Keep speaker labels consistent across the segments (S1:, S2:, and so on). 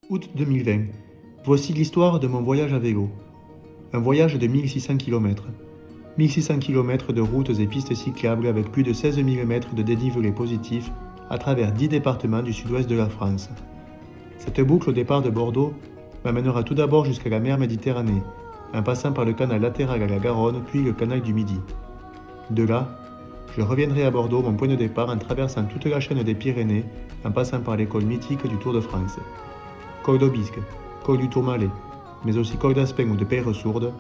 S1: Août 2020. Voici l'histoire de mon voyage à vélo. Un voyage de 1600 km. 1600 km de routes et pistes cyclables avec plus de 16 000 mètres de dénivelé positif à travers 10 départements du sud-ouest de la France. Cette boucle au départ de Bordeaux m'amènera tout d'abord jusqu'à la mer Méditerranée, en passant par le canal latéral à la Garonne puis le canal du Midi. De là, je reviendrai à Bordeaux, mon point de départ, en traversant toute la chaîne des Pyrénées, en passant par les cols mythiques du Tour de France. Col d'Aubisque, col du Tourmalet, mais aussi col d'Aspin ou de Peyresourde.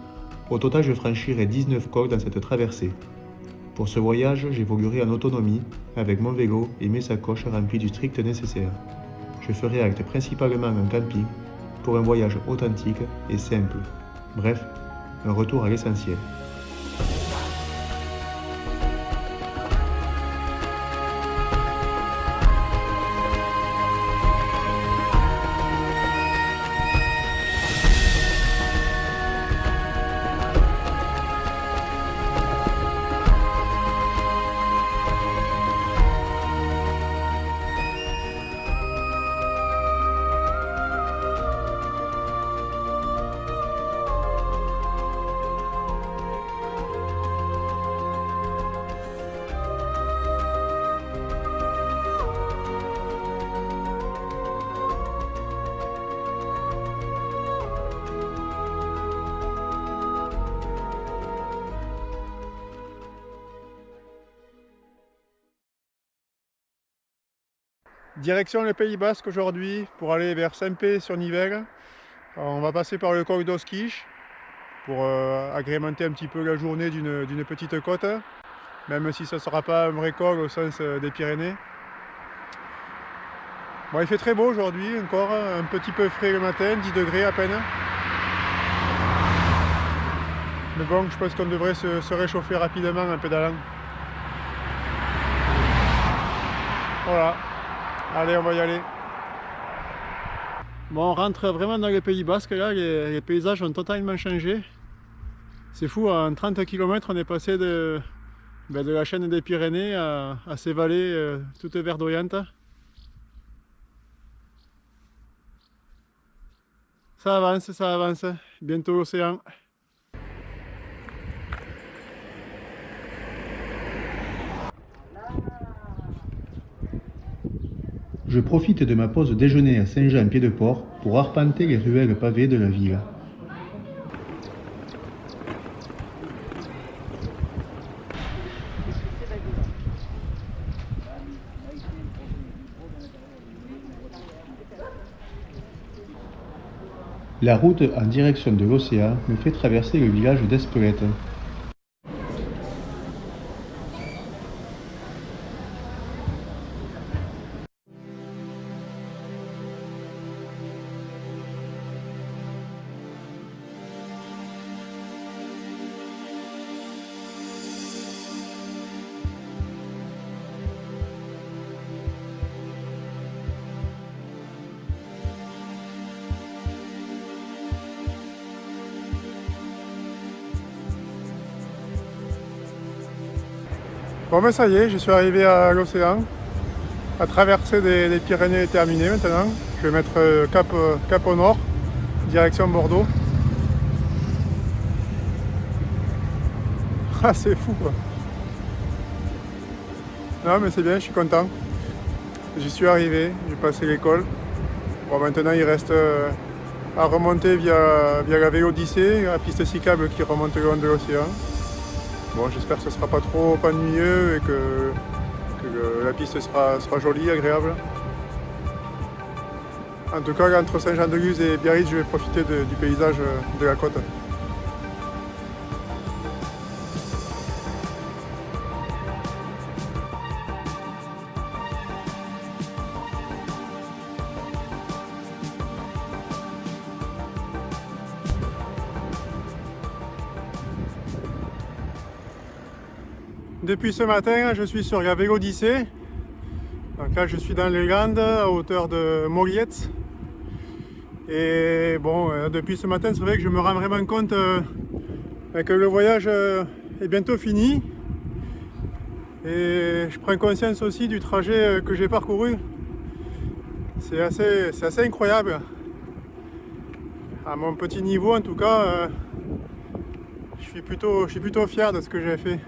S1: Au total, je franchirai 19 cols dans cette traversée. Pour ce voyage, j'évoluerai en autonomie, avec mon vélo et mes sacoches remplies du strict nécessaire. Je ferai halte principalement en camping, pour un voyage authentique et simple. Bref, un retour à l'essentiel.
S2: Direction le Pays Basque aujourd'hui pour aller vers Saint-Pé-sur-Nivelle. On va passer par le col d'Osquiche pour agrémenter un petit peu la journée d'une petite côte, même si ce ne sera pas un vrai col au sens des Pyrénées. Bon, il fait très beau aujourd'hui, encore un petit peu frais le matin, 10 degrés à peine. Mais bon, je pense qu'on devrait se réchauffer rapidement en pédalant. Voilà. Allez, on va y aller. Bon, on rentre vraiment dans le Pays Basque là, les paysages ont totalement changé. C'est fou, en 30 km on est passé de la chaîne des Pyrénées à ces vallées toutes verdoyantes. Ça avance, bientôt l'océan.
S1: Je profite de ma pause déjeuner à Saint-Jean-Pied-de-Port pour arpenter les ruelles pavées de la ville. La route en direction de l'océan me fait traverser le village d'Espelette.
S2: Bon ben ça y est, je suis arrivé à l'océan. La traversée des Pyrénées est terminée maintenant. Je vais mettre cap au nord, direction Bordeaux. Ah c'est fou quoi. Non mais c'est bien, je suis content. J'y suis arrivé, j'ai passé l'école. Bon maintenant il reste à remonter via la Vélodyssée, la piste cyclable qui remonte le long de l'océan. Bon, j'espère que ce ne sera pas trop ennuyeux et que la piste sera jolie, agréable. En tout cas, entre Saint-Jean-de-Luz et Biarritz, je vais profiter du paysage de la côte. Depuis ce matin, je suis sur la Vélodyssée. Donc là, je suis dans les Landes, à hauteur de Moliette. Et bon, depuis ce matin, c'est vrai que je me rends vraiment compte que le voyage est bientôt fini. Et je prends conscience aussi du trajet que j'ai parcouru. C'est assez incroyable. À mon petit niveau, en tout cas, je suis plutôt fier de ce que j'ai fait.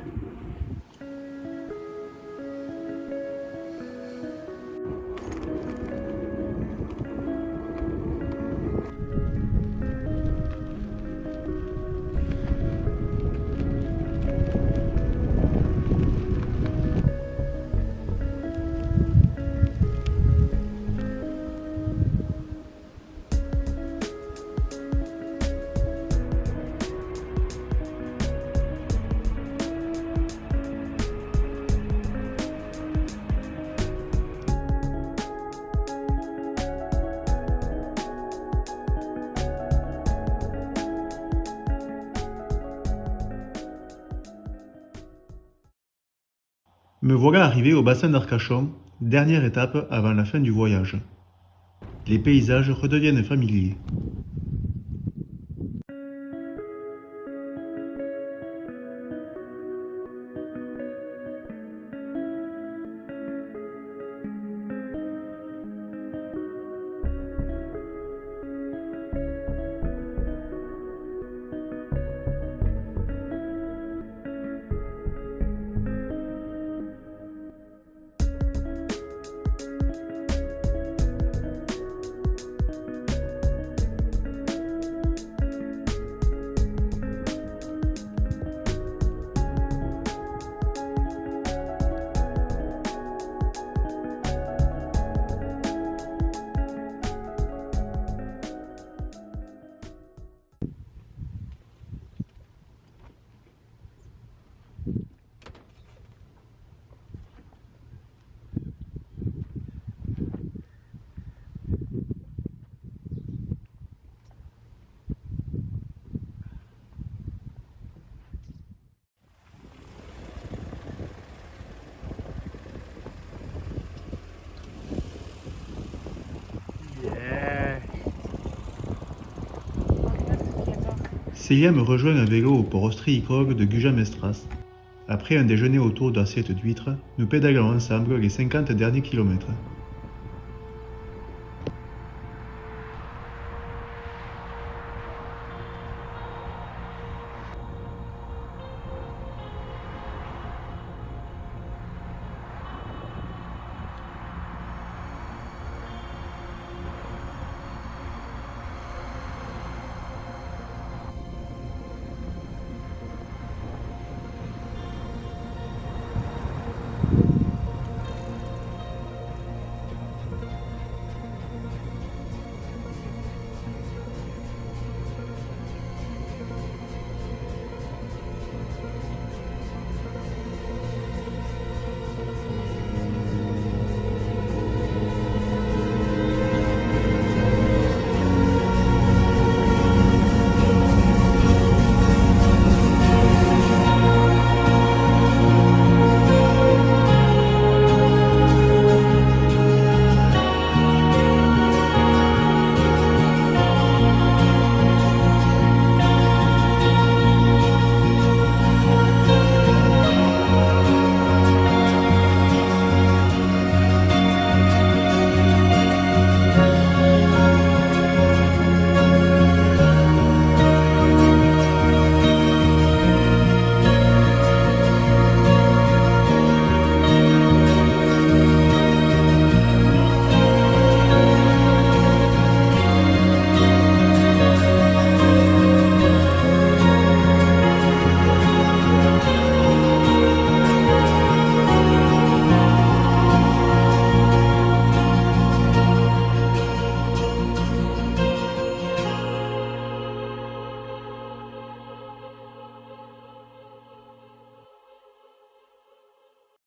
S1: Me voilà arrivé au bassin d'Arcachon, dernière étape avant la fin du voyage. Les paysages redeviennent familiers. Célia me rejoint à vélo au port ostréicole de Gujan-Mestras. Après un déjeuner autour d'assiettes d'huîtres, nous pédalons ensemble les 50 derniers kilomètres.